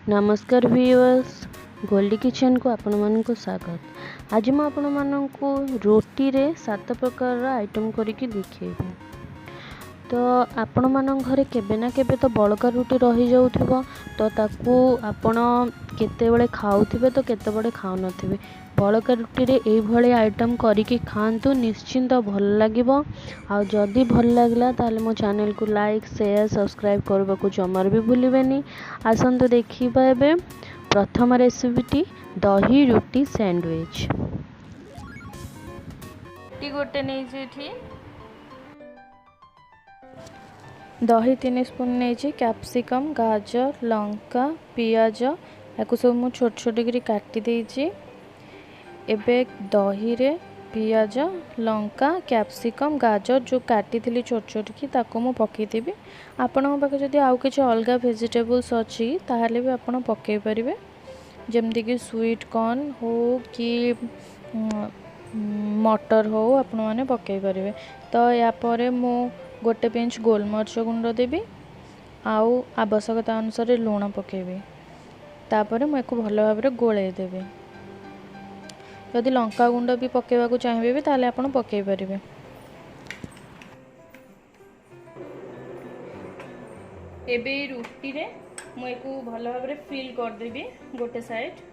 नमस्कार viewers, Goldy kitchen को आपण मानक स्वागत। आज मैं आपण मानक रोटी रे 7 प्रकार आइटम करके दिखेबी। तो आपण मान घरे केबे ना केबे तो बड़का रुटी रही जाउथिबो, तो ताकू आपण केतेबेले खाउथिबे तो केतेबेले खाउ नथिबे। बड़का रुटी रे एई भले आइटम करके खांतु, निश्चिंत भल लागिबो। आ जदी भल लागला ताले मो चैनल को लाइक शेयर सब्सक्राइब करबा को जमार भी भूलिबेनी। आसंतु देखिबा एबे प्रथम रेसिपीटी दही रुटी सैंडविच। टी गोटे नै जेठी दही 3 स्पून नहीं, कैप्सिकम गाजर लंका पियाज या सब मुझे छोट छोट कर काटी देछि। एबे दही रे पियाज लंका कैप्सिकम गाजर जो काटी थी छोट छोट की ताको मु पकेदेवी। आपण पाखे जदि आउ किछि अलगा वेजिटेबल्स अच्छी ताहले भी आपण पकई पारिबे, जेमती कि स्वीट कॉर्न हो कि मटर हो आपण माने पकई पारिबे। तो या परे मु गोटे पिंच गोलमरिच गुंड देवी, आउ आवश्यकता अनुसार लुण पकेबी। तापर मुझे भल भाव गोले देवी। जदि लंका गुंड भी पकेवा चाहिए भी ताले आपण पकई पारिबे। एबे रुटी रे मुझे भल भाव फिल कर देवी गोटे साइड।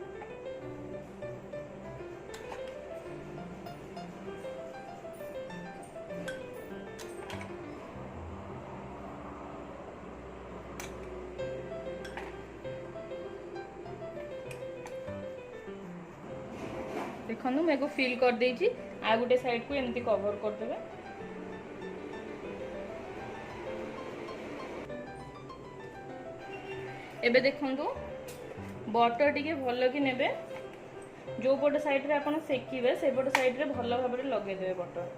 देखो मेरे को फिल कर देछि। आ गोटे साइड को एमती कवर कर देबे। एबे देखंतु बटर टिके भल कि नेबे। जो पट साइड रे आपण सेकिबे से पट साइड रे भल भाव रे लगे देबे बटर,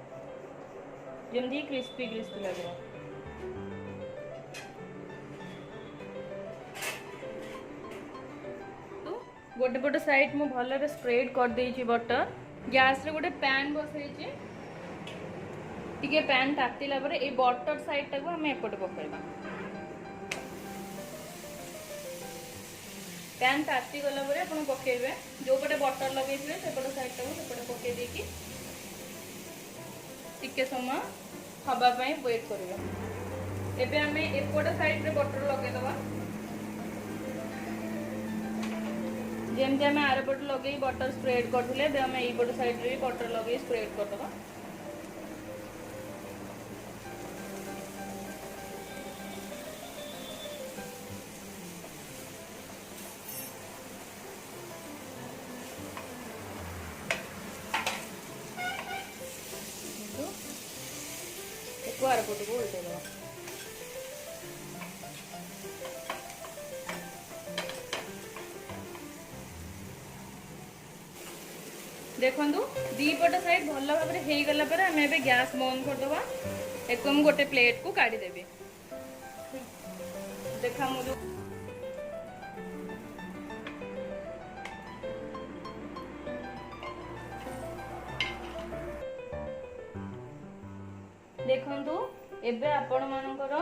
जेमती क्रिस्पी क्रिस्पी लागो। गोटे पट साइड मु भल रे स्प्रेड कर देछि बटर। गैस रे गोटे पैन बसैछि। टिके पैन तातिला परे ए बटर साइड टाको हम एपटे पकड़बा। पैन ताति गला परे आपण पकेबे। जो पटे बटर लगेइथिबे से पट साइड टाको से पटे पके देकी टिके समय हवा पई वेट करबे। एबे हमें एपटे साइड रे बटर लगे दबा। जेमती आम आर पट लगे बटर स्प्रेड करते आम यपट साइड रे बटर लगे स्प्रेड करदे। आर पट को उल्टे दबा। देखंतु दीपट साइड भल भाव हो गला पर आम ए गैस बंद करदे। एक गोटे प्लेट को काढ़ी देबी। देखा मुझे देखंतु एबे आपण मानकर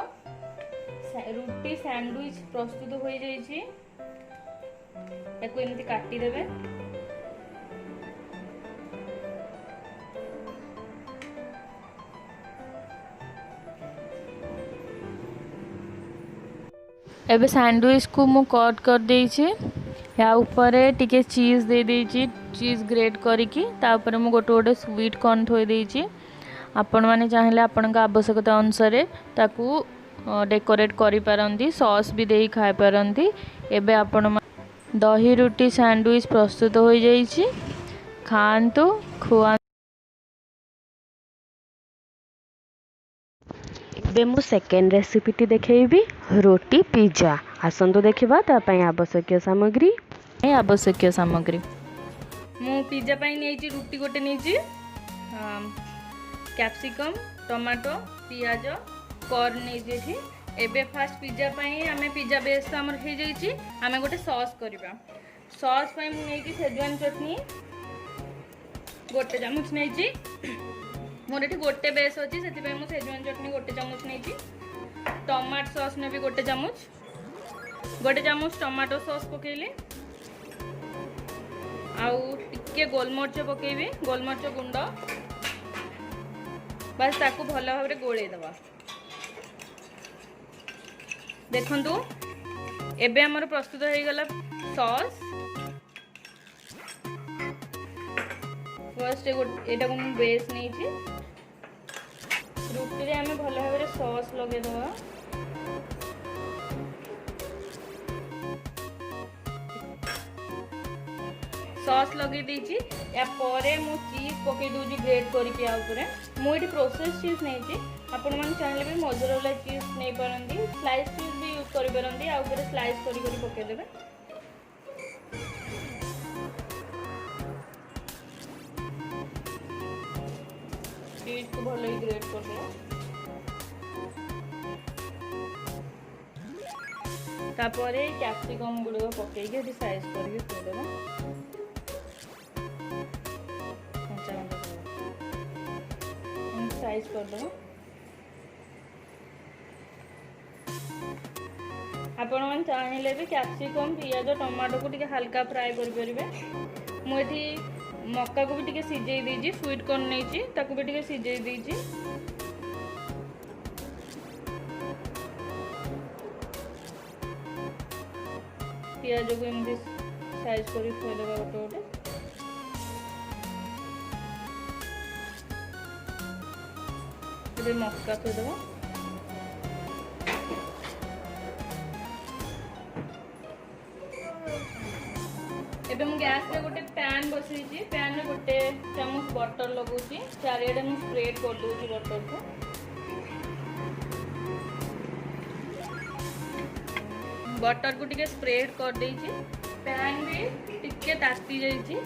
रुटी सैंडविच प्रस्तुत हो जाइछि। एको एमती काटी देबे। एबे सैंडविच को मु कट कर देछि। या ऊपर टिके चीज दे देछि, चीज ग्रेट करिकी ता ऊपर मु गोटे गोटे स्वीट कॉर्न थोई देछि। आपण माने चाहिले आपण का आवश्यकता अनुसार ताकू डेकोरेट करि पारंती, सॉस भी देई खाइ पारंती। एबे आपण दही रुटी सैंडविच प्रस्तुत हो जाइछि। खांतु खुआ। एबे मु सेकेंड रेसिपीटी देखैबी रोटी पिज्जा। आसंतु देखिबा ता पई आवश्यक सामग्री। मु पिज्जा पई नेछि रुटी गोटे नेछि, कैप्सिकम टमाटो पियाज कॉर्न नेछि। एबे फास्ट पिज्जा पई हमें पिज्जा बेस हमर हे जाइछि। हमें गोटे सॉस करबा। सॉस पई मु नेछि शेजवान चटनी, गोटे चामच नहीं मोर ये गोटे बेस अच्छी से सेजवान चटनी गोटे चामच नहीं टमाटो सॉस ने भी गोटे चामच टमाटो सॉस पकेली आउ टिके गोलमरिच पकेबी गोलमरिच गुंड बस ताकू भल भाव गोल दबा देखंतु एबे हमर प्रस्तुत हो गला सॉस फर्स्ट एटा को बेस नहीं छी रुटी रे हमें भल भाव सॉस लगे दबा सॉस लगे दीची या परे मु चीज पके दूजी ग्रेट करके आ ऊपर मु एठी प्रोसेस चीज नहीं छी आपण मन चाहले भी मोजरेला चीज नहीं परंदी स्लाइस चीज भी यूज करि परंदी आ ऊपर स्लाइस करी करी पके देबे चीज को भले ग्रेट कर दे तापरे कैप्सिकम गुडो पके के साइज करके दे देबा साइज कर दो आपण मन चाहिले भी कैप्सिकम पियाज टमाटो को टिके हल्का फ्राई कर परिबे मु एठी मक्का को भी टिके सिजेई देजी स्वीट कॉर्न नेची ताको भी टिके सिजेई देजी पियाज को एमदी साइज करी थोइ देबा गोटे गोटे ये मक्का थोड़ी देव एबे मु गैस रे गोटे पैन बसैछि पैन रे गोटे चामच बटर लगौछि चारियाडे मु स्प्रेड कर दोछि बटर को बटर को टिके स्प्रेड कर देछि पैन भी टिके ताती जाइछि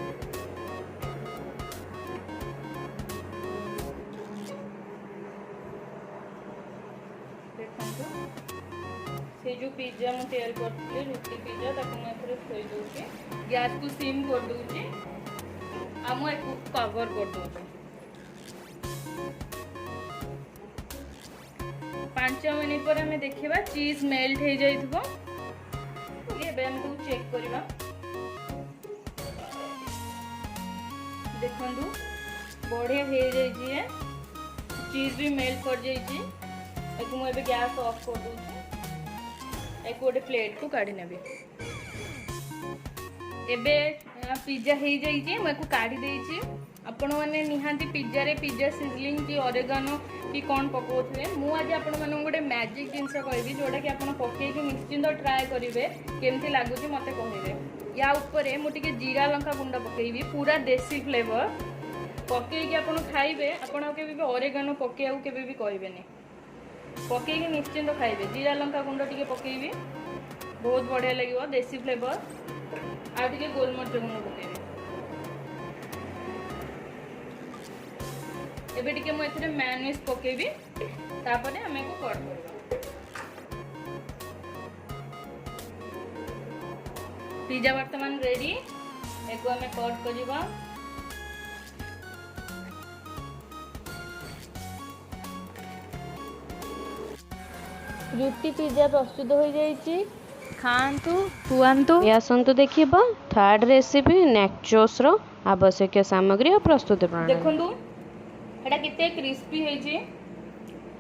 से जो पिज्जा मु तैयार करथि रुटी पिज्जा ताको मैं थोड़े थोई दोछि गैस को सिम कर दोछि आ मु एक कवर कर दोछि 5 मिनिट पर हमें देखिबा चीज मेल्ट हो जाइथबो ये बे हम चेक करबा देखंदु बढ़िया हो जाई छी चीज भी मेल्ट कर जाई छी एक मु एबे गैस ऑफ कर दोछि एक गोटे प्लेट को काढ़ी नेबी एबे पिज्जा हो जाइए मुझे काढ़ी देछि आपण मैंने निहांती पिज्जा रे पिज्जा सिजलिंग की ऑरेगानो की कौन पकाउथे मु आज आपण मन गोटे मैजिक जिनस कहबी जोटा कि आपण पके कि निश्चिंत ट्राए करेंगे केमती लगुच मत कहे या ऊपर मुझे जीरा लंका गुंड पकेबी पूरा देसी फ्लेवर पकईकि आपण खाइबे आपण केबे भी ऑरेगानो पके केबे भी कहबेनी पकईकि निश्चिंत खाइबे जीरा लंका गुंड टिके पकेबी बहुत बढ़िया लगे देसी फ्लेवर आ टिके गोलमरिच गुंड पकेबी एबे टिके मु एथरे मेयोनीज पकेबी तापरे हमें को कट करबा पिज्जा वर्तमान रेडी एको हमें कट करबा रुटी पिज्जा प्रस्तुत हो जाइए खातु खुआतु आसतु देखा थर्ड रेसिपी नेचोस आवश्यक सामग्री और प्रस्तुत प्रणाली देखंतु एटा केते क्रिस्पी है जे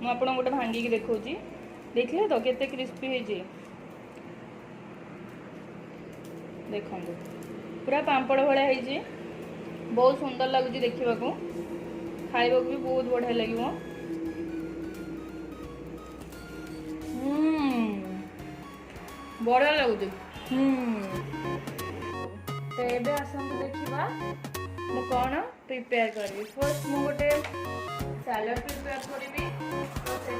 मु आपन गोटे भांगी के देखौची देखले तो केते क्रिस्पी है जे देखंतु पूरा पांपड़ भले है जे बहुत सुंदर लागुची देखिबा को खाइबा को भी बहुत बढ़िया लागिवो बढ़िया लगुच तो ये आसतु देखा मु कौन प्रिपेयर करी फर्स्ट मु गोटे सैलड प्रिपेयर करी तो से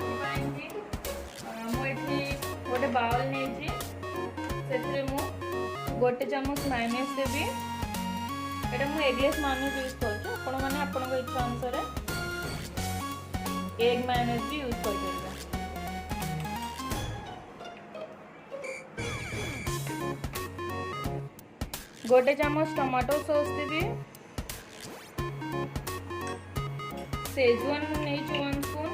मुझे गोटे बाउल नहीं मु गोटे चामच मायोनीज देवी एटा मु एगलेस मायोनीज यूज कर इच्छा अनुसार एग मायोनीज भी यूज कर गोटे चामच टमाटो सॉस देवी सेजवान नहीं 1 स्पून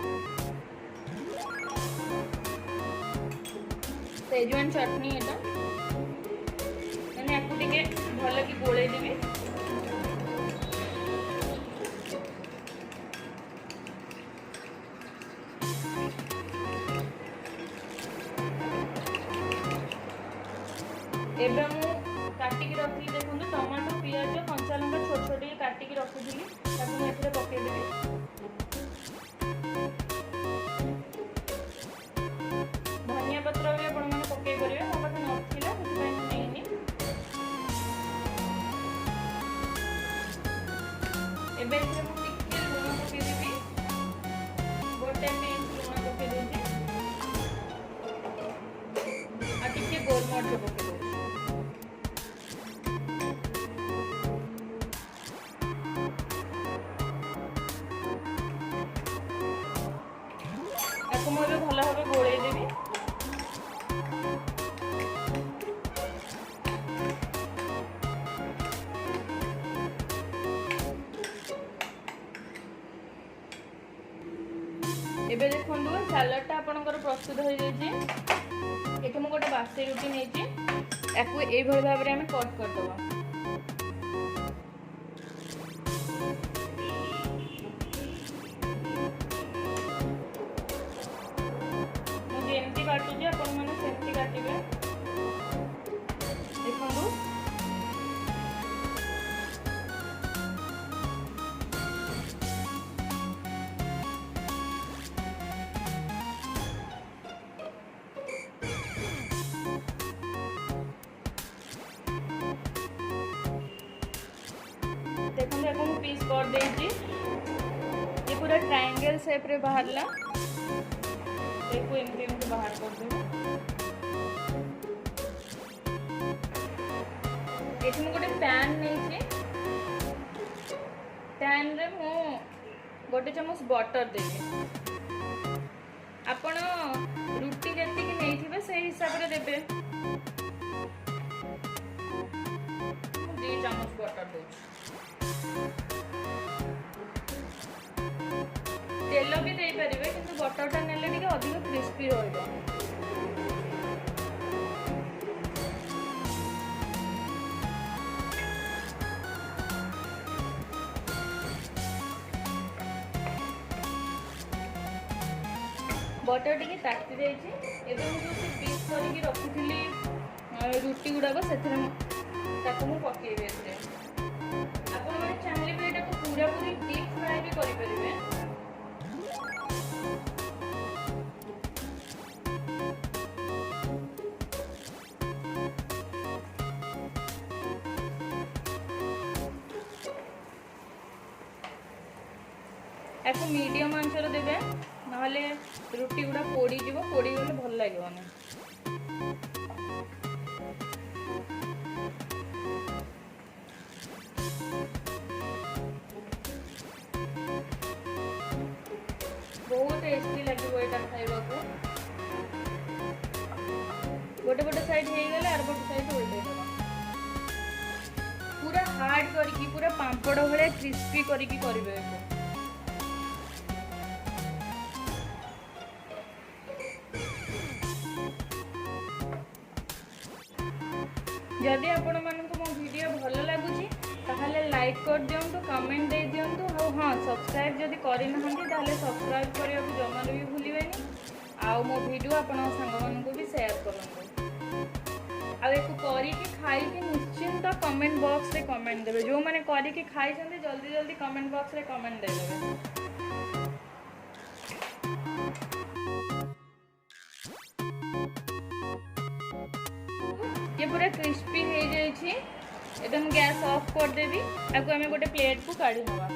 सेजवान चटनी एटा मैंने आपको टिके भल कि गोले देबी एबे मु काटिकी रखी देखो टमाटो पियाज कंचा लंका छोट छोट काटिकी रखुली ताकू एथिरे पके देबी धनिया पत्र भी आपण माने पके करिवे मो पाखे नथिला ସେଥିପାଇଁ ମୁଁ ନେଇନି ଏବେ ଏଥିରେ ମୁଁ ଟିକେ ଲୁଣ ପକେଇ ଦେବି ଗୋଟେ ପିଞ୍ଚ ଲୁଣ ପକେଇ ଦେଉଛି ଆଉ ଟିକେ ଗୋଲମରିଚ ପକେଇ ଦେଉଛି ଆକୁ ମୁଁ ଏବେ ଭଲ ଭାବେ ଗୋଳେଇ ଦେବି ଏବେ ଦେଖନ୍ତୁ ସାଲାଡଟା ଆପଣଙ୍କର ପ୍ରସ୍ତୁତ ହୋଇଯାଇଛି ଏଠି ମୁଁ ଗୋଟେ ବାସି ରୁଟି ନେଇଛି ୟାକୁ ଏଇଭଳି ଭାବରେ ଆମେ କଟ୍ କରିଦେବା ମୁଁ ଯେମିତି କାଟୁଛି ଆପଣମାନେ ସେମିତି କାଟିବେ ଦେଖନ୍ତୁ देखो देखो मैं पीस कर देजी ये पूरा ट्रायंगल शेप रे बाहरला देखो एमती एमती बाहर कर दे एठी मैं गोटे पैन नहीं छी पैन रे मु गोटे चम्मच बटर देबी आपण रुटी जति कि नहीं थिबे से हिसाब रे देबे 2 चम्मच बटर दउछ तेल भी दे पारे कि बटरटा नेले टिके अधिक क्रिस्पी रहिबो बटर टिके ताती जाइछि एबे मु जो पीस करके रखिथिली रुटी गुडाको सेथरे ताको मु पकेइबे एते आपण माने चाहले भी एटा को पूरा पूरी डीप फ्राई भी करि परिबे ୟାକୁ मीडियम आंचर देबे नहले रुटी गुडा पोड़ी जीवो पोड़ी गले भल लागोनी बहुत टेस्टी लगे खाइबा को गोटे गोटे साइड हो गले आर गोटे साइड उल्टे देबा पूरा हार्ड करके पूरा पांपड़ भले क्रिस्पी करके करिवे जदि आपण मानक मो वीडियो भल लगुची ताहले लाइक कर दियंतु कमेंट दे दियंतु और हां सब्सक्राइब जदि करि नहंती ताहले सब्सक्राइब करिया को जमा भी भूलिबेनी आ मो वीडियो आपण संग मानक भी शेयर करंतु आ एको करी कि खाई कि निश्चिंत कमेंट बॉक्स रे कमेंट देबे जो माने करी कि खाई छंती जल्दी जल्दी कमेंट बॉक्स रे कमेंट दे देबे ये पूरा क्रिस्पी हो जाइए एकदम गैस ऑफ कर देवी आपको हमें गोटे प्लेट को काढ़ी नवा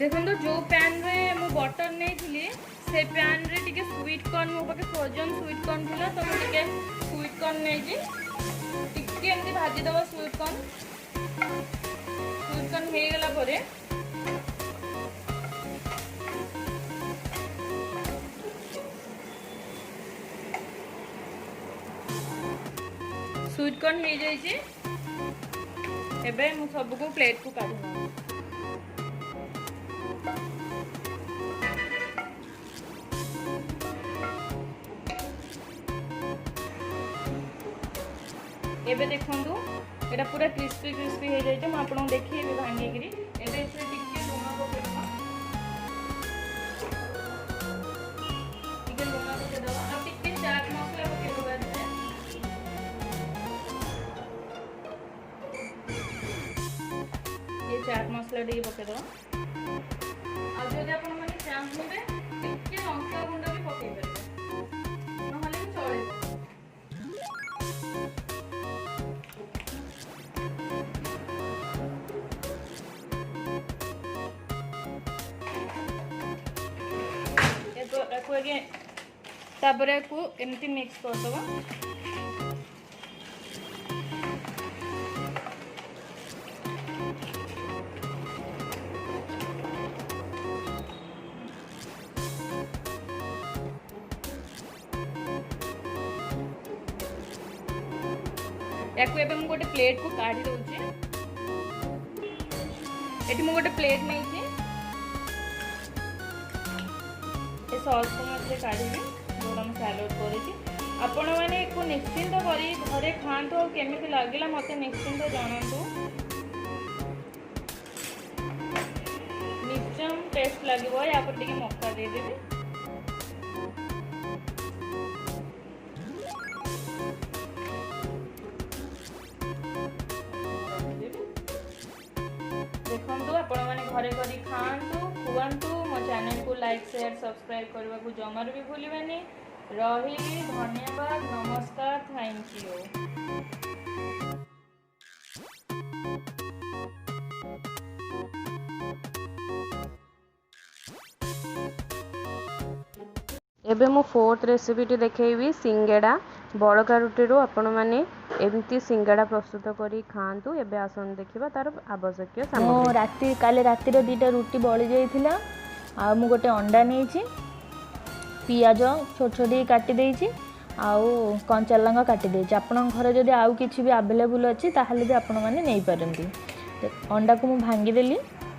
देखो जो पैन रे मु बटर नहीं थी से पैन रे स्वीट कॉर्न मो पाके फ्रोजन स्वीट कॉर्न थिला तो मुझे स्वीट कॉर्न नहीं जी एमती भाजीदेव स्वीट कॉर्न हो गला परे स्वीट कॉर्न हो जाइए। एबे मु सबको प्लेट को काढी एबे देखंतु एटा पूरा क्रिस्पी क्रिस्पी हो जाइए। मैं आपको देखिए भांगी करी एबे इसमें टिके लुण पकेइबा टिके लुण पकेइदबा आ टिके चाट मसला पकेइबा ये चाट मसला टिके पकेइदबा आ जदि आपण माने चाहबे टिके लंका गुंड भी पकेइ परिबे नहले भी चलेबो। तापर को एमती मिक्स कर दबा याकू एबे मु गोटे प्लेट को काढी दउची। एठी मु गोटे प्लेट नै छी ए सॉस को मते काढीबी जोड़ा मैं सैलड करी आपण मैंने को निश्चिंत करी घरे खातु केमिति लागिला मते निश्चिंत जानतु निश्चय टेस्ट लगे या पर टिके मक्का दे देबी देखंतु आपण माने घरे करी खातु खुआंतु मो चैनल को लाइक शेयर सब्सक्राइब करने को जमार भी भूलिबेनी। रही धन्यवाद नमस्कार थैंक यू। एबे मु फोर्थ रेसिपीटी देखैबी सिंगेड़ा बड़का रुटी आपण मैंने एमती सिंगेड़ा प्रस्तुत करी खातु। एबे आसन देखिबा तार आवश्यक सामग्री। राति काले रातिर 2टा रुटी बळी जाइथिला आ मु गोटे अंडा नेछि पियाज छोट छोट काटी देछि आउ कंचा लंका काटी देछि। आपण घर जदि आउ किछि भी अवेलेबल अछि ताहले भी आपण माने नै परंती। अंडा को मु भांगी देली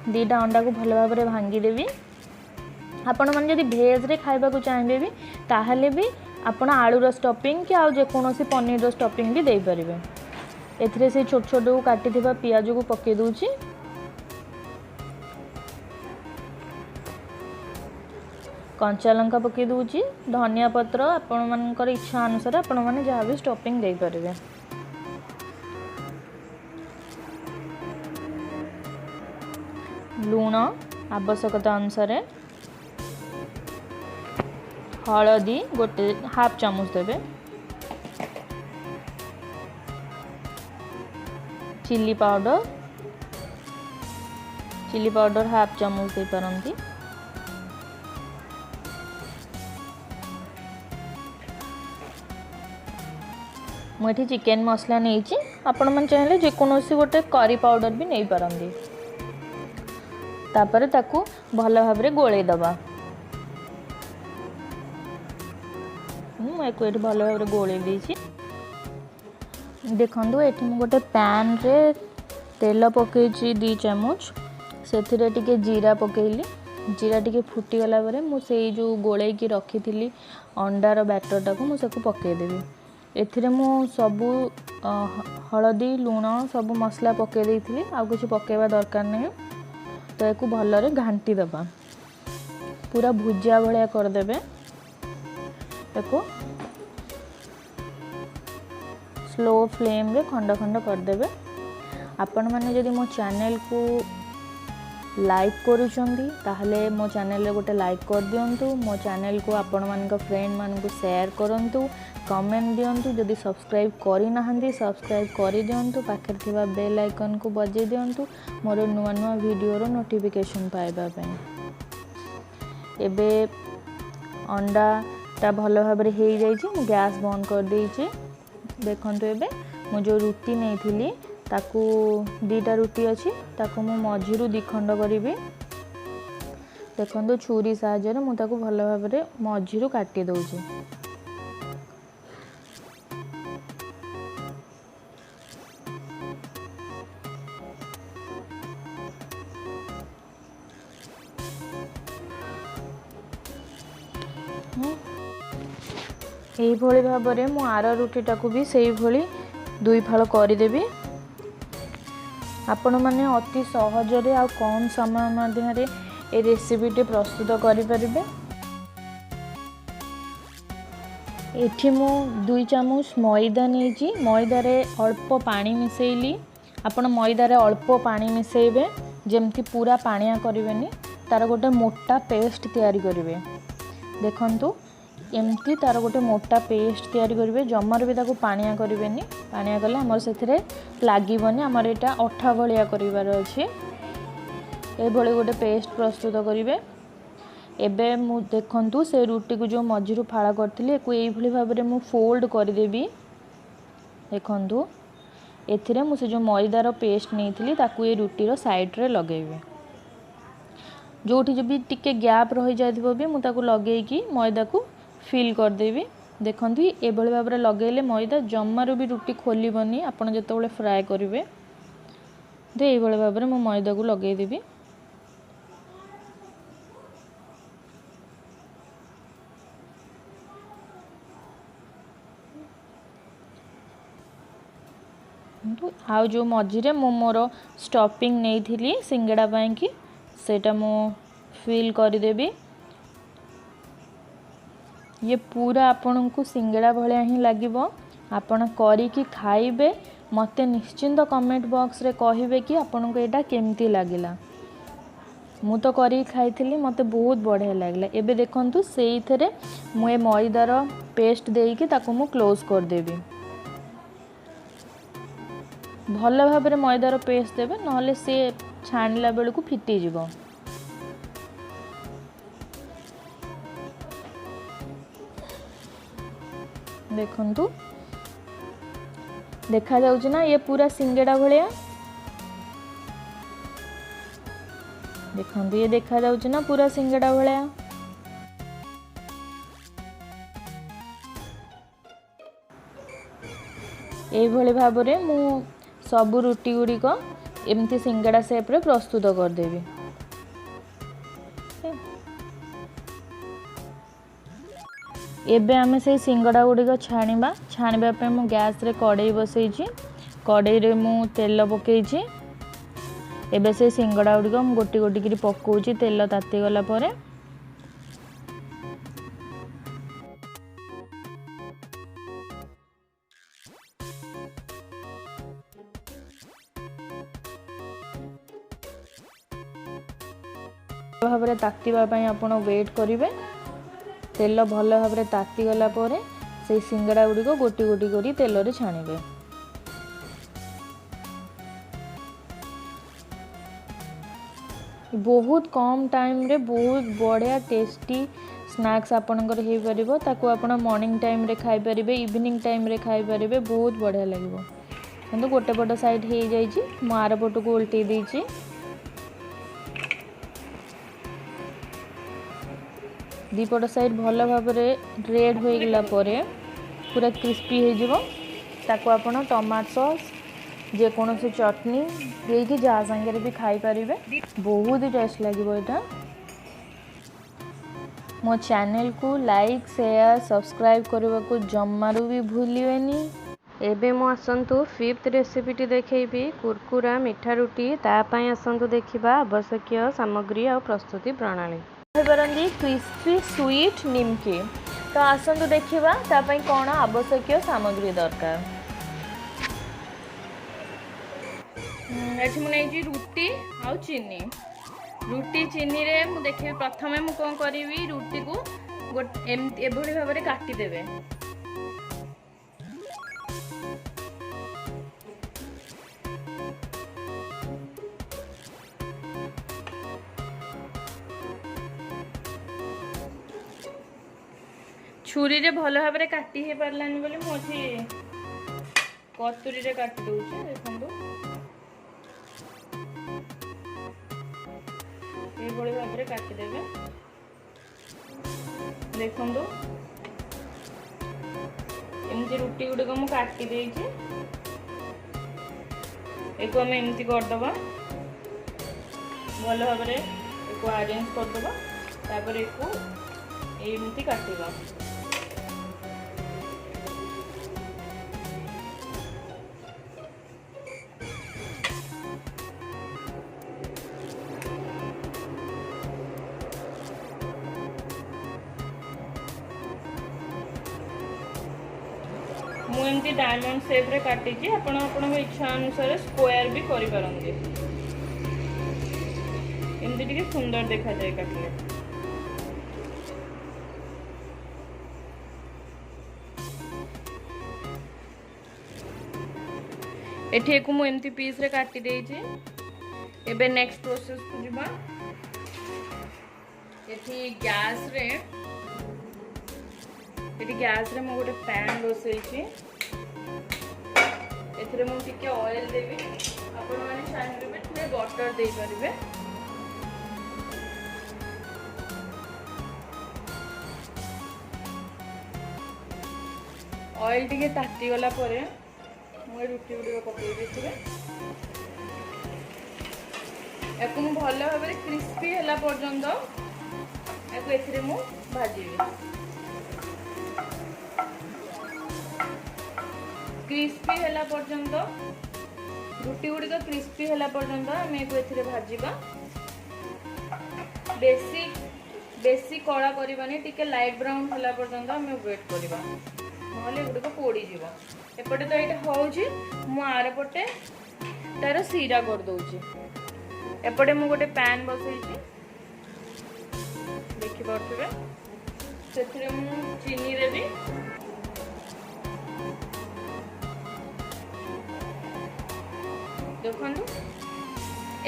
2टा अंडा को भल भाबरे भांगी देबी। आपण माने जदि भेज रे खाइबा को चाहबे भी ताहले भी आपण आलू रो स्टफिंग कि आउ जे कोनोसी पनीर रो स्टफिंग भी देई परिबे। एथिरे से छोट छोट काटी थिबा पियाज को पके दूची कंचा लंका पके दूची धनिया पत्र आपण मानकर इच्छा अनुसार आपण माने जहाँ भी स्टफिंग देई परिबे। लूण आवश्यकता अनुसार हलदी गोटे हाफ चामच देबे चिली पाउडर हाफ चामच दे पारंती मुझे चिकेन मसला नहीं आपण मन चाहे जेकोसी गोटे करी पाउडर भी नहीं पारंती। तापर ताकू भल भाव गोले दबा मुझे भल भाव गोले देछि। देखंतु एठी मु गोटे पैन रे तेल पकेछि 2 चामच से टिके जीरा पकेइली जीरा टिके फुटी गला परे मु से जो गोले की रखी थी अंडार बैटर टाको मु सबको पके देबी। एथिरे मु सबू हलदी लूण सब मसला पके देइथिली आ कुछ पकेबा दरकार नहीं। तो याकू भलरे घांटी दबा पूरा भुजिया भलिया कर देबे। याकू स्लो फ्लेम रे खंड खंड कर देबे। आपण माने जदि मो चैनल को लाइक करूछंदी ताहले मो चैनल रे गोटे लाइक कर दियंतु। मो चैनल को आपण मान फ्रेंड मान को शेयर करंतु कमेंट दियंतु। जदि सब्सक्राइब करि नाहंदी सब्सक्राइब करि दियंतु पाखे थिबा बेल आइकन को बजे दियंतु मोर नुआ नुआ वीडियो रो नोटिफिकेशन पाइबा पई। एबे अंडा ता भलो भाबरे हेई जाई छी गैस बंद कर देई छी। देखंतु एबे मु जो रुटी नहीं ताकू 2टा रुटी अच्छी ताकू मु मझिरू 2 खंड करी। देखो छुरी साहाय्य मुझे भल भाव मझिरू काटी दौची। यही भाव में मु आर रुटीटा को भी से 2 फाड़ करदेवी। आपण मैंने अति सहजरे आ कम समय मध्य ये रेसिपीटी प्रस्तुत करें। एठी मु 2 चामच मैदा नहीं, मैदार अल्प पानी मिसेली। आपण मैदार अल्प पानी मिसेबे, जमती पूरा पानिया करें, तार गोटे मोटा पेस्ट तैयारी करेंगे। देखंतु एमती तार गोटे मोटा पेस्ट तैयारी करेंगे, जमार भी ताको पानिया करें। पानिया कले आमर से लगभग आमर यहाँ अठा भाया करार अच्छे। ये गोटे पेस्ट प्रस्तुत करेंगे। एबे मु देखंतु से रुटी को जो मझिरू फाड़ा करथिले को एई भाव में मु फोल्ड करदेवी। देखंतु एथिरे मु से जो मैदार पेस्ट नहीं ताकू ये रुटीर साइड रे लगेबी। जोठी जब भी टिके गैप रही जाथिबो भी मु ताकू लगेकी मैदा को फिल करदेवी। देखंतु ए भली भाव में लगेले मैदा जमारू भी रुटी खोलिबनी। आपण जतबेले फ्राए करेंगे तो ये भाव में मु मैदा को लगेदेवी। आउ जो मझिरे मु मोर स्टफिंग नहीं थी सिंगड़ा पाई कि सेटा मु फिल करदेवी। ये पूरा आपण को सिंगड़ा भलिया ही लगिबो। आपण करिकी खाइबे, मते निश्चिंत कमेंट बॉक्स रे कहिबे कि आपण को एटा केमती लागिला। मु तो करी खाइथिली, मते बहुत बढ़िया लागला। एबे देखंतु सेइथरे मु ए मैदार पेस्ट देइकी ताको मु क्लोज कर देबी। भल भाव में मैदार पेस्ट देवे, नहले से छाणिला बेल को फिटी जीवो। देखंतु देखा जाउछि ना ये पूरा सिंगड़ा भलिया। देखंतु ये देखा जाउछि ना पूरा सिंगड़ा भलिया। एई भली भाव में मु सबु रुटी गुड़िक एमती सिंगड़ा शेप रे प्रस्तुत करदेवी। एबे आमे से सिंगड़ा गुड़िक छाणिबा पे मु गैस रे कड़ाई बसैछि। कड़ाई रे मु तेल पकेइछि। एबे से सिंगड़ा गुड़िक मु गोटी गोटी करी पकाउछि। तेल ताती गला परे भाव में तातीवाई आपण वेट करेंगे। तेल भल भाव में ताती गला परे से सिंगड़ा गुड़िक गोटी गोटी करी तेल रे छाणिबे। बहुत कम टाइम रे बहुत बढ़िया टेस्टी स्नैक्स आपणकर हो पार। ताकू आपण मॉर्निंग टाइम रे खाई परिबे, इवनिंग टाइम रे खाई परिबे, बहुत बढ़िया लगिबो। किंतु गोटे पट साइड हो जाइए, मु आर पट को उल्टे देइछि। दीपट साइड भल भाव में रेड हो गला परे पूरा क्रिस्पी हो जिवो। ताको आपण टमाटो सॉस जेकोसी चटनी देकी जहाँ सांगे भी खाई पारिबे, बहुत ही टेस्ट लगिबो। एटा मो चैनल को लाइक शेयर सब्सक्राइब करने को जमारू भी भूलिबेनी। एबे मु आसंतु 5th रेसिपीटी देखैबी कुरकुरा मिठा रुटी। तापाई आसंतु देखिबा आवश्यक सामग्री और प्रस्तुति प्रणाली। पारंदी क्रिस्पी स्वीट निमकी। तो आसंतु देखिबा तापाई कौन आवश्यक सामग्री दरकार। एठी मु नै रुटी आ चीनी। रुटी चीनी रे मु देखिबी प्रथमे मु कोन करिवि, रुटी को एभली भाव में काटी देबे। छुरी रे भल भाव में काटी हे पारलानी बोली मुझे कतुरी रे काटी दउछे देखंतु ए बड़ी भाव रे काटी देबे देखंतु एमती रुटी गुडी को मु काटी देइछि एको हम एमती कर दबा भल भाव रे एको अरेंज कर दबा तापर एको एमती काटिबा मुझे डायमंड शेप रे काटी आपण इच्छा अनुसार स्क्वायर भी करि पारंगे एमती टिके सुंदर देखा जाए काटले एठी एको मु एमती पीस रे काटी देइछि एबे नेक्स्ट प्रोसेस को जिबा एठी गैस रे मु गोटे पैन बसैछि एथरे मु टिके ऑयल देबी आपण माने चाहिबे थोड़े बटर दे परिबे ऑयल टिके ताती गला परे मु रुटी गुडी पकई देथिबे एको मु भल भाबरे क्रिस्पी हला पर्यंत एको एथरे मु भाजीबे क्रिस्पी हला पर्यंत रुटी गुडी क्रिस्पी हला पर्यंत आम एथरे भाजीबा बेसी कड़ा करबानी टिके लाइट ब्राउन हला पर्यंत आम वेट करबा नहले गुडी को पोड़ी जीवो एपटे तो एटा होउची मु आरे पटे तार सीरा कर दउची एपटे मु गोटे पैन बसैची देखि परथबे सेथरे मु चीनी देबी देखंतु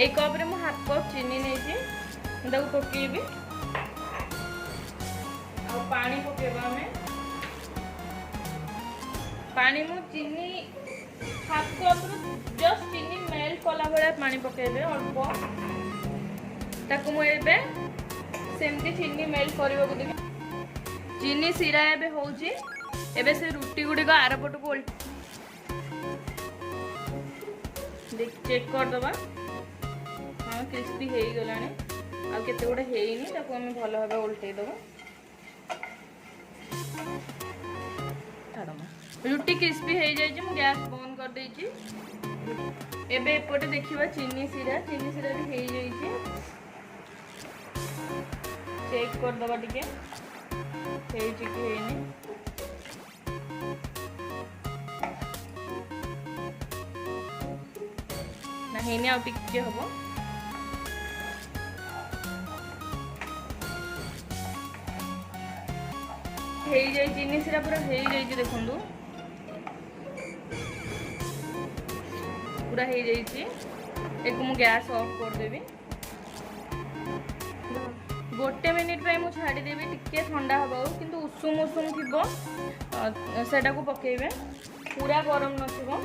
एक कप रे मु हाफ कप चीनी नेछि दाउ पकेबी आ पानी पकेबा हमें पानी मु चीनी हाफ कप रो जस्ट चीनी मेल्ट कला बळे पानी पकेबे अल्प ताकु मु एबे सेमती चीनी मेल्ट करबो को देबी चीनी सिरा एबे होउची एबे से रुटी गुडी को आर पट को चेक कर दबा हाँ क्रिस्पी हो गला आ केते गोटे हेनी ताको हम भल भाव उल्टे दबा रुटी क्रिस्पी हो जाए मु गैस बंद कर देछि एबे एपटे देखिबा चीनी सिरा भी हो जाइए चेक कर दबा टिके हेछि कि हेनी हेनी आ टिके हबो हे जाई चीनी सिरा पूरा हे जाई देखंतु पूरा हे जाई छी एक मु गैस ऑफ कर देबी गोटे मिनिट पे मु छाड़ी देबी टिके ठंडा हबो किंतु उषुम थिबो सेटा को पकेबे पूरा गरम नथिबो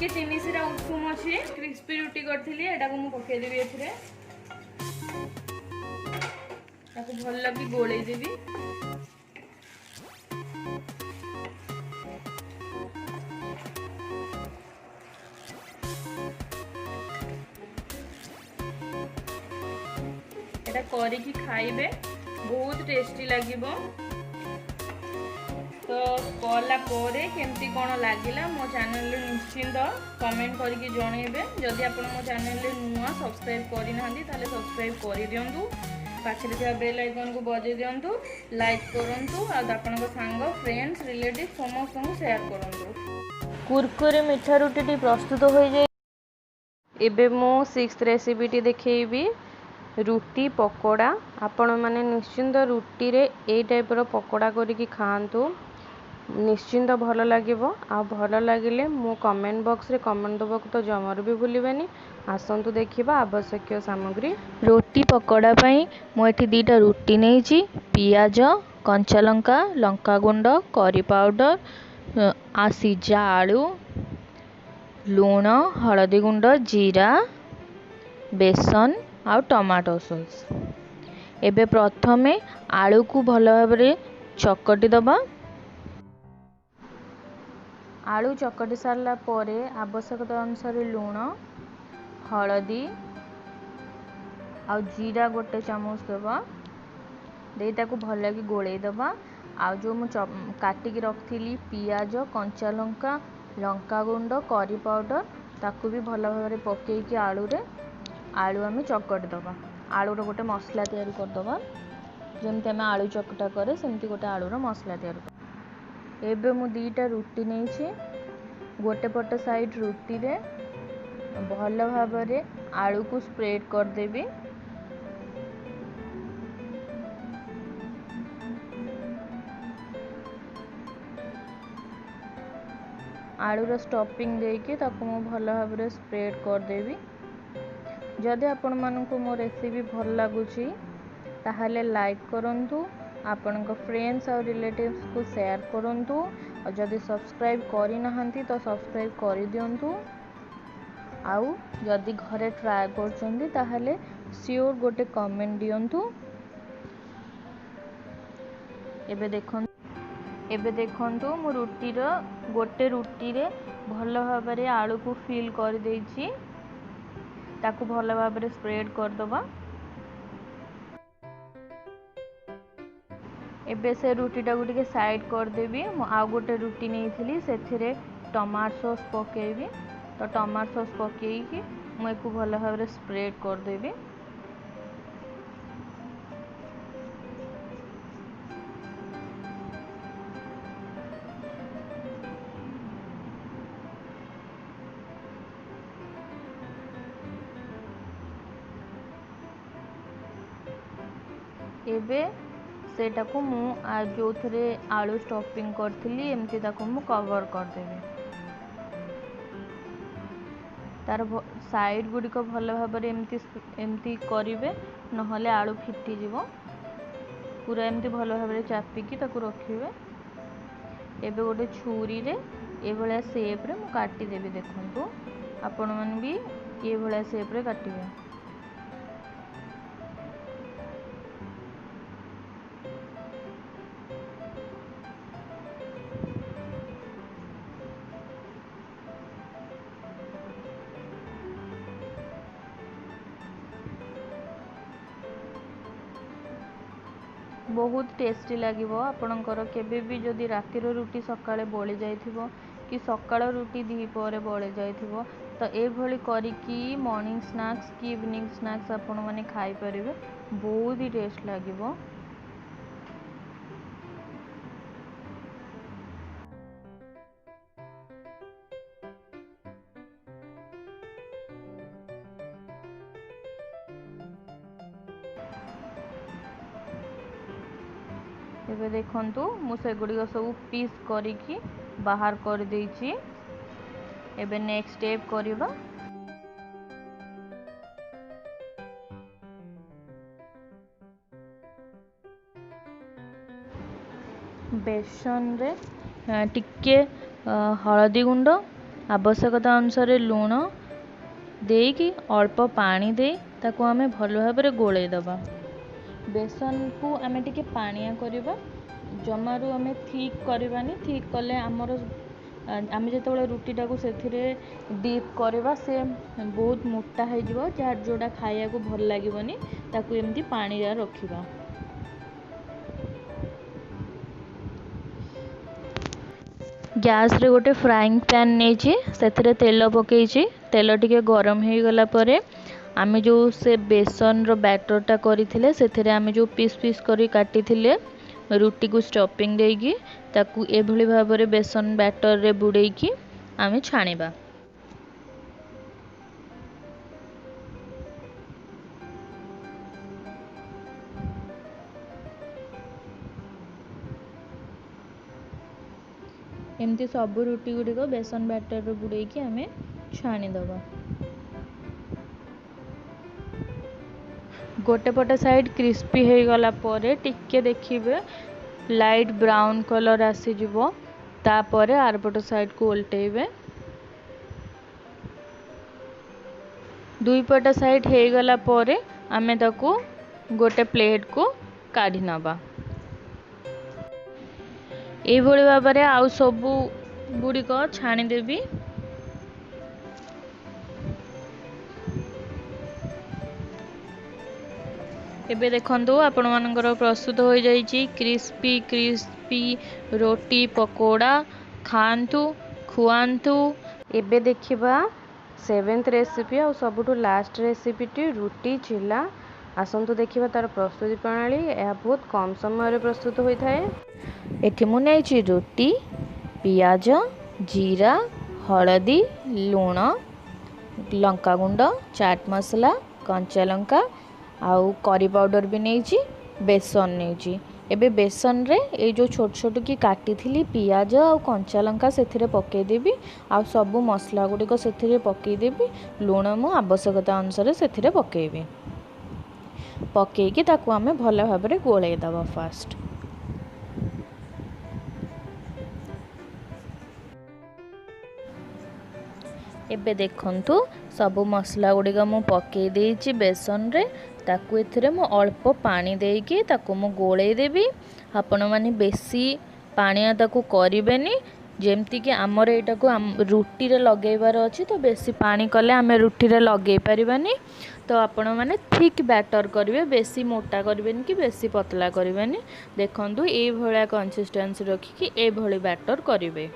के चीनी सिरा उषुम अच्छी क्रिस्पी रुटी करथिली एटा को मु पके देबी एथरे ताको भल लगी गोळै देबी एटा करी की खाइबे बहुत टेस्टी लागिबो तो कला पोरे केमती कौन लगिला मो चैनल निश्चिंत कमेंट करके जनइबे जदि आपण मो चैनल नुआ सब्सक्राइब करि नाहंदी ताले सब्सक्राइब करि दियंतु पाखरे थिया बेल आइकन को बजे दियंतु लाइक करंतु आ आपनक संग फ्रेंड्स रिलेटिव समस्त को शेयर करंतु कुरकुरे मिठा रुटी प्रस्तुत हो जाए एबे मो 6th रेसिपी टी देखैबी रुटी पकोड़ा आपण माने निश्चिंत रुटी रे ए टाइप रो पकोड़ा करिकी खांतु निश्चिंत भल लगे आ भल लगिले मो कमेंट बॉक्स रे कमेंट दबाक तो जमार भी भूलिबेनी आसंतु देखिबा आवश्यक सामग्री रोटी पकोड़ा पई मो एठी 2टा रुटी नेछि पियाज कंचा लंका, लंका गुंड, करी पाउडर, आ सिजा आलू, लूण, हळदी गुंड, जीरा, बेसन आ टमाटो सॉस। एबे प्रथमे आलू को भल भाबरे चकटी दबा। आलू चकटी सारला परे आवश्यकता अनुसार लूण, हळदी आ जीरा गोटे चामच दबा। देटा को भल कि गोले दबा। आ जो मु काटिकी रखी पियाज, कंचा लंका, लंका गुंड, करी पाउडर ताकू भी भल भाव पकईकि आलू आम चकटी दबा। आलूर गोटे मसला तैयारी करदबा। जमती आम आलू चकटा करे सेमती गोटे आलूर मसला तैयारी कर। एबे मु 2टा रुटी नहीं, गोटे पट साइड रुटी रे भल भाव आलू को स्प्रेड करदेवी। आलूर स्टफिंग देकी ताकू मु भल भाव स्प्रेड करदेवी। जदि आपण मानकु मो रेसिपी भल लगुची ताहले लाइक करंतु, आपण फ्रेंड्स और रिलेटिव्स को शेयर करंतु, और जदि सब्सक्राइब करी नहंती तो सब्सक्राइब कर दियंतु। आउ जदि घरे ट्राए करछंती ताहले श्योर गोटे कमेंट दियंतु। एबे देखंतु मु रुटीर गोटे रुटी रे भल भाव आलू को फिल कर देछि। ताकू भल भाव स्प्रेड करदबा। एबे से रुटीटा को टिके साइड करदेवी। आ गोटे रुटी नहीं से टमाटो सॉस पकेबी। तो टमाटो सॉस पकईकि मुझे भल भाव स्प्रेड करदेवी। एबे सेटा को मु जो थे आलू स्टफिंग करथिली एमती ताको मु कवर करदेवी। तार साइड गुड़िक भल भाव एमती करिवे, नहले आलू फिटी जीवो। पूरा एमती भल भाव चापिकी ताको रखिवे। एबे गोटे छुरी रे ए भलिया शेप रे मु काटी देबी। देखंतु आपण मन भी ए भलिया शेप रे काटिवे। बहुत टेस्टी लगे। आपणकर केबे भी जदि रातिर रुटी सकाळे बळी जाइथिबो कि सकाळ रुटी दीपरे बळी जाइथिबो तो ए भली करिकी मॉर्निंग स्नैक्स कि इवनिंग स्नैक्स आपण माने खाई परिबे। बहुत ही टेस्ट लागिबो। एबे देखंतु मु से गुड़िक सब पीस करिकी बाहर कर देइछि। एबे नेक्स्ट स्टेप करिबा। बेसन रे टिके हळदी गुंड, आवश्यकता अनुसार लूण देकी अल्प पानी दे ताको आमे भल भाव गोले दबा। बेसन को आमे टिके पानिया करिबा। जमारू आमे थिक करबानी। थिक कले आमर आमे जेतेबेले रुटीटा को सेथिरे डीप करबा से बहुत मोटा हो जिवो। जोड़ा खाइया को भल लागिबोनी ताकू एमती पानी रा रखिबा। गैस रे गोटे फ्राइंग पैन नेछि, सेथिरे तेल पकेइछि। तेल टिके गरम हो गला परे आमे जो से बेसन रो बैटरटा करिथिले सेथिरे आमे जो पीस पीस करी काटिथिले रुटी को स्टफिंग देकी ताकू ए भली भाबरे बेसन बैटर रे बुडेकी आमे छाणीबा। एमती सब रुटी गुड़िक बेसन बैटर रे बुडेकी आमे छाणी दबा। गोटे पट साइड क्रिस्पी हो गला परे टिके देखिबे लाइट ब्राउन कलर आसीजिवो तापर आरपट साइड को उल्टेबे। दुई पट साइड हो गला परे आमे ताकू गोटे प्लेट को काढ़ी नबा। एभली भाव में आउ सबू गुड़िक छाणीदेवी। एबे देखंतु आपण मानकर प्रस्तुत हो जाइए क्रिस्पी क्रिस्पी रोटी पकोड़ा। खातु खुआतु। एबे देखिबा 7th रेसिपी और सबुठु लास्ट रेसिपी टी रुटी चिल्ला। आसंतु देखिबा तार प्रस्तुति प्रणाली। यह बहुत कम समय प्रस्तुत होता है। एठी मु नेछि रोटी पियाज जीरा हलदी लूण लंका गुंड चाट मसला कंचा लंका आउ करी पाउडर भी नेछि बेसन नेछि। एबे बेसन रे ए जो छोट छोट की काटी थी पियाज आ कंचा लंका से पकईदेवी। आ सबू मसला गुड़िक से पकईदेवी। लूण मु आवश्यकता अनुसार से पकईबी। पकईकी ताकू आमे भल भाव में गोलई दबा फास्ट। एबे देखंतु सबू मसला गुड़िक मु पकई देइछि बेसन रे। ताकू एथिरे मु अल्प पानी देइकी ताकू मु गोलई देबी। आपण माने बेसी पानिया ताकू करिबेनी जेमती कि आमर एटा को रुटी रे लगेबार अछि। तो बेसी पानी कले आमे रुटी रे लगेई परिबानी। तो आपण माने ठीक बैटर करिवे बेसी मोटा करिवेनी कि बेसी पतला करिवेनी। देखंतु ए भलिया कंसिस्टेंसी रखी कि ए भली बैटर करिवे।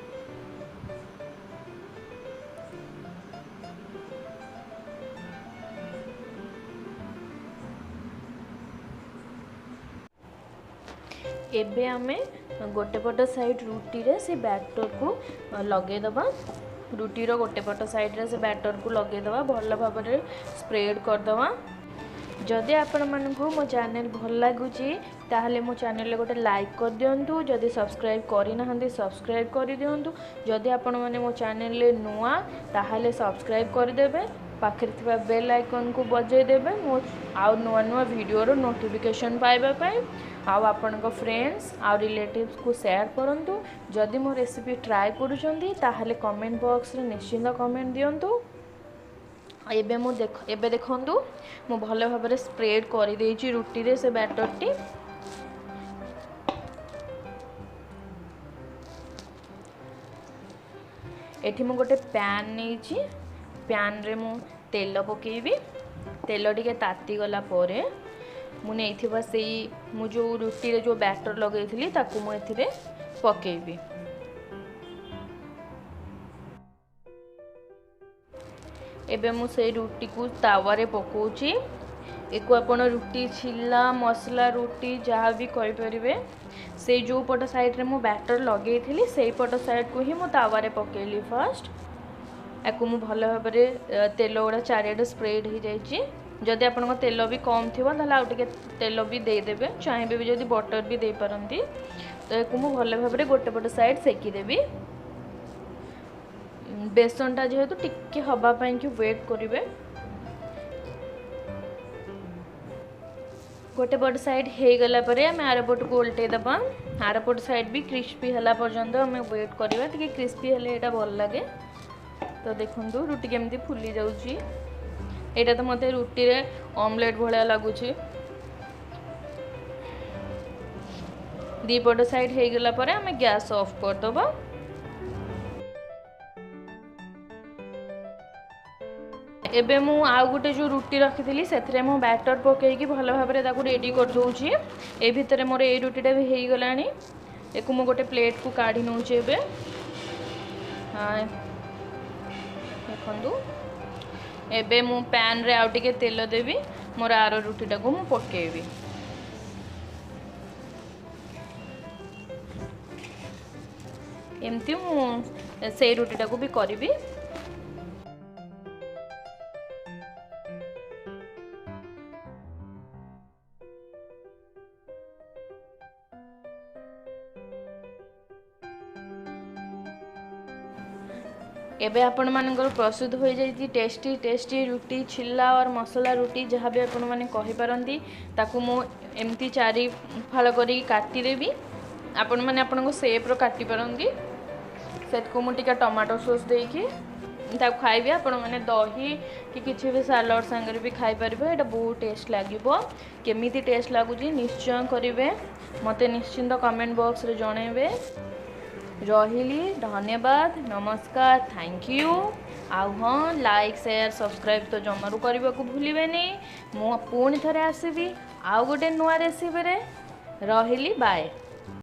एबे आमे गोटे पट साइड रुटी रे से बैटर को लगे दबा। रुटी रो गोटे पट साइड रे से बैटर को लगे दबा भल भाव में स्प्रेड कर दबा। जदि आपण मानकु मो चैनल भल लागुची ताहले मो चैनल रे गोटे लाइक कर दियंतु। जदि सब्सक्राइब करि नहंती सब्सक्राइब कर दियंतु। जदि आपण माने मो चैनल रे नुआ ताहले सब्सक्राइब कर देबे। पाखरे थिबा बेल आइकन को बजाई देबे मो आउ नुआ नुआ वीडियो रो नोटिफिकेशन पाइबा पई। आउ आपनक फ्रेंड्स आउ रिलेटिव्स को शेयर करंतु। जदि मो रेसिपी ट्राई करूछंती ताहले कमेंट बॉक्स रे निश्चिंत कमेंट दियंतु। एबे देखंतु मो भल भाव में स्प्रेड कर देइछि रुटी रे से बैटर टी। एठी मु गोटे पैन नेइछि। पैन रे मु तेल पकेइबी। तेल टिके ताती गला परे मु नेइथिबा सेई मु जो रुटी रे जो बैटर लगेइथिली ताकू मु एथिरे पकेइबी। एबे मु सेई रुटी को तावा रे पकोउची। एको आपण रुटी छिल्ला मसला रुटी जहाँ भी करि परिबे। से जो पट साइड रे मु बैटर लगेइथिली सेई पट साइड को ही मु तावा रे पकेइली फर्स्ट। एको मु भल भाव में तेल गुड़ा चारिआडे स्प्रेड हो जाइए। जदि आपन तेल भी कम थी आउ टे तेल भी देदेवे चाहिए भी जदि बटर भी दे पारती। तो एक मु भल भाव में गोटे पट साइड सेकीदेवी। बेसनटा जेहेतु टिके हवापाई कि वेट करेंगे। गोटे पट साइड हो गला परे आम आरपट को उल्टे दबा। आरपट साइड भी क्रिस्पी हला पर्यंत आम वेट करवा। टिके क्रिस्पी हेले एटा भल लगे। तो देखंतु रुटी केमती फुली जाउची। एटा तो मते रुटी रे ऑमलेट भलिया लागुची। दी पट साइड हो गला परे आम गैस ऑफ कर दबा। एबे मु आउ गोटे जो रुटी रखी से मु बैटर पकईकी भल भाव में रेडी कर दूची। ए भितर मोर ए रुटीटा भी हो गलानी। एक मु गोटे प्लेट को काढ़ी नौचे। एबे देखंतु एबे मु पैन रे आउ टिके तेल देवी। मोर आरो रुटीटा को मु पकेइबी। एमती मु से रुटीटा को भी करिबी। एबे आपण मानकर प्रस्तुत हो जाइए टेस्टी टेस्टी रुटी छिल्ला और मसला रुटी जहाँ भी आपण माने कहि पारंती। ताकू मु एमती चारि फाल करी काटी देबी। आपण मैंने आपण सेप्र काटी पारती सेटको मुझे टमाटो सॉस देकी खाइबे आपण मैंने दही कि किसी भी सालाड सांगे भी खाई पारे यहाँ बहुत टेस्ट लगे केमी टेस्ट लगुच निश्चय करेंगे मत निश्चिंत कमेंट बॉक्स रे जनइबे रही धन्यवाद नमस्कार थैंक यू आउ हाँ लाइक शेयर सब्सक्राइब तो जमारू करने को भूलिबेनी मु पुणी थे आसबि आउ गोटे नुआ रेसिपी रे रही बाय।